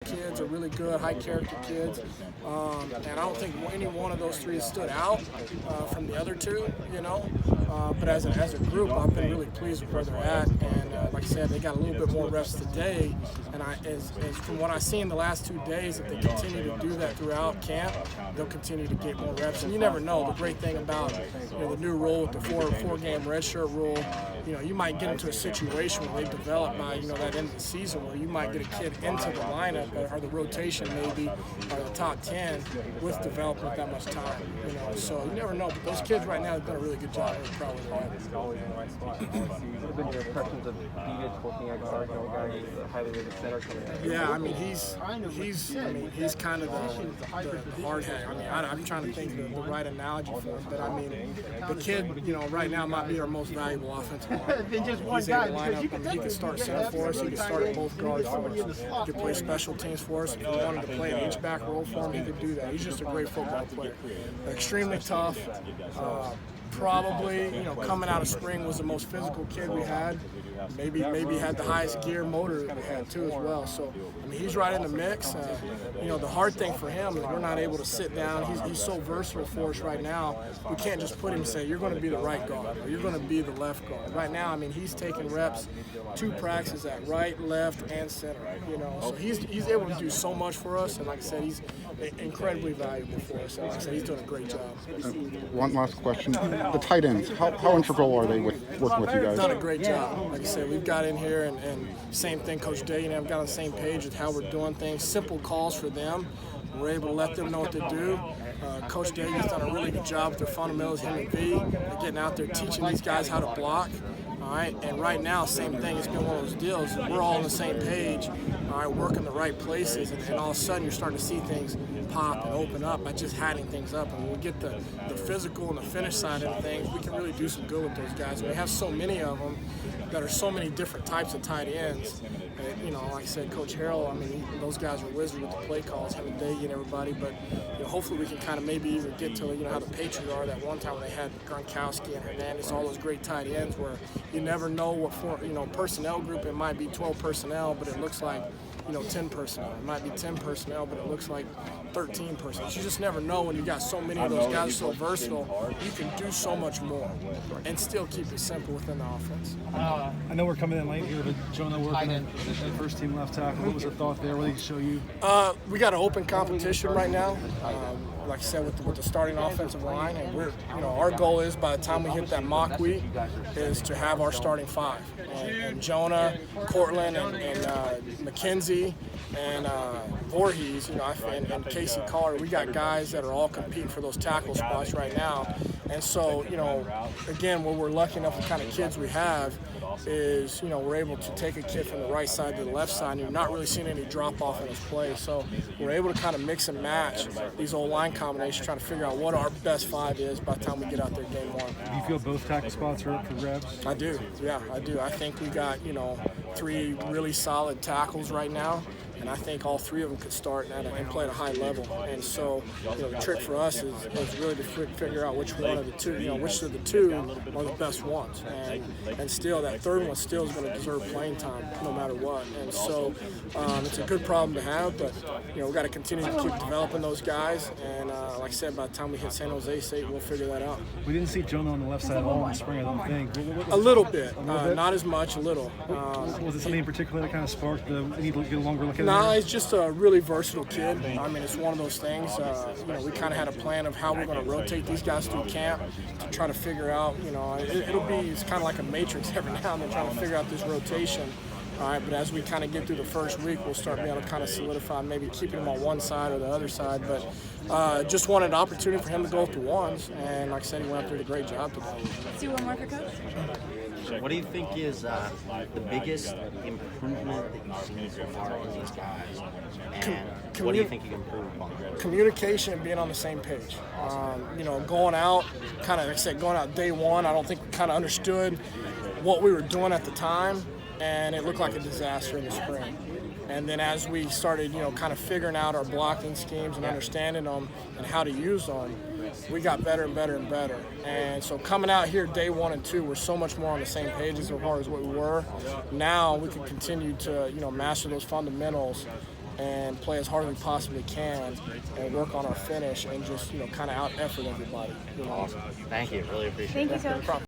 kids are really good, high character kids, and I don't think any one of those three has stood out from the other two, you know. But as a group, I've been really pleased with where they're at, and like I said, they got a little bit more reps today. And as from what I see in the last 2 days, if they continue to do that throughout camp, they'll continue to get more reps. And you never know. The great thing about the new rule with the four-game redshirt rule, you might get into a situation where they develop by that end of the season where you might get a kid into the lineup or the rotation maybe or the top 10 with developing with that much time. So you never know. But those kids right now have done a really good job. They're probably What have been your impressions of David working at guard, guy, a highly rated center coming out? Yeah, I mean he's kind of the hard hat. I mean I'm trying to think of the right analogy for him, but I mean the kid right now might be our most valuable offensive lineman. Then just one He's able guy, to line because you up, can he can start center for us, he can start at both guards for us, he can play special teams for us. If we wanted to play an H-back role for him, he could do that. He's just a great football player. Extremely tough. Probably, coming out of spring was the most physical kid we had. Maybe had the highest gear motor that we had too as well. So I mean, he's right in the mix. The hard thing for him is we're not able to sit down. He's so versatile for us right now. We can't just put him and say you're going to be the right guard or you're going to be the left guard. Right now, I mean, he's taking reps, 2 practices at right, left, and center. So he's able to do so much for us. And like I said, he's incredibly valuable for us. And like I said, he's doing a great job. One last question: the tight ends. How integral are they with working with you guys? Done a great job. Like I said, we've got in here and same thing, Coach Day and I've got on the same page with how we're doing things. Simple calls for them. We're able to let them know what to do. Coach Day has done a really good job with their fundamentals, him and V. They're getting out there teaching these guys how to block. All right, and right now, same thing. It's been one of those deals. We're all on the same page, all right, working the right places, and all of a sudden you're starting to see things pop and open up by just hatting things up. And when we get the physical and the finish side of things, we can really do some good with those guys. We have so many of them that are so many different types of tight ends. And, like I said, Coach Harrell, I mean, those guys are wizards with the play calls, him and Day and everybody. But hopefully we can kind of maybe even get to how the Patriots are that one time when they had Gronkowski and Hernandez, all those great tight ends where you never know what personnel group it might be 12 personnel, but it looks like 10 personnel. It might be 10 personnel, but it looks like 13 personnel. You just never know when you got so many of those guys so versatile. You can do so much more and still keep it simple within the offense. I know we're coming in late here, but Jonah working at the first team left tackle. What was the thought there? What did he show you? We got an open competition right now. Like I said, with the starting offensive line, and we're, our goal is by the time we hit that mock week, is to have our starting 5. And Jonah, Cortland, and McKenzie, and Voorhees, and Casey Carter. We got guys that are all competing for those tackle spots right now. And so, again, where we're lucky enough, the kind of kids we have is, we're able to take a kid from the right side to the left side, and you're not really seeing any drop off in his play. So we're able to kind of mix and match these old line combinations, trying to figure out what our best 5 is by the time we get out there game 1. Do you feel both tackle spots are up for grabs? I do, yeah, I do. I think we got, 3 really solid tackles right now. And I think all 3 of them could start and play at a high level. And so, the trick for us is really to figure out which one of the 2, which of the 2 are the best ones. And still, that 3rd one still is going to deserve playing time no matter what. And so, it's a good problem to have, but we've got to continue to keep developing those guys. And like I said, by the time we hit San Jose State, we'll figure that out. We didn't see Jonah on the left side at all in the spring, I don't think. A little bit, not as much, a little. Was it something in particular that kind of sparked the need to get a longer look at it? No, he's just a really versatile kid. I mean, it's one of those things. We kind of had a plan of how we're going to rotate these guys through camp to try to figure out. It's kind of like a matrix every now and then trying to figure out this rotation. All right, but as we kind of get through the first week, we'll start being able to kind of solidify, maybe keeping him on one side or the other side. But just wanted an opportunity for him to go with the ones, and like I said, he went up there and did a great job today. Let's do one more for Coach. What do you think is the biggest improvement that you've seen so far in these guys? And what do you think you can improve upon? Communication and being on the same page. Going out, kind of, like I said, going out day 1, I don't think we kind of understood what we were doing at the time, and it looked like a disaster in the spring. And then as we started, kind of figuring out our blocking schemes and understanding them and how to use them, we got better and better and better. And so coming out here day 1 and 2, we're so much more on the same page as far as what we were. Now we can continue to, master those fundamentals and play as hard as we possibly can and work on our finish and just, kind of out-effort everybody. Awesome. Thank you. Really appreciate it. Thank you so much.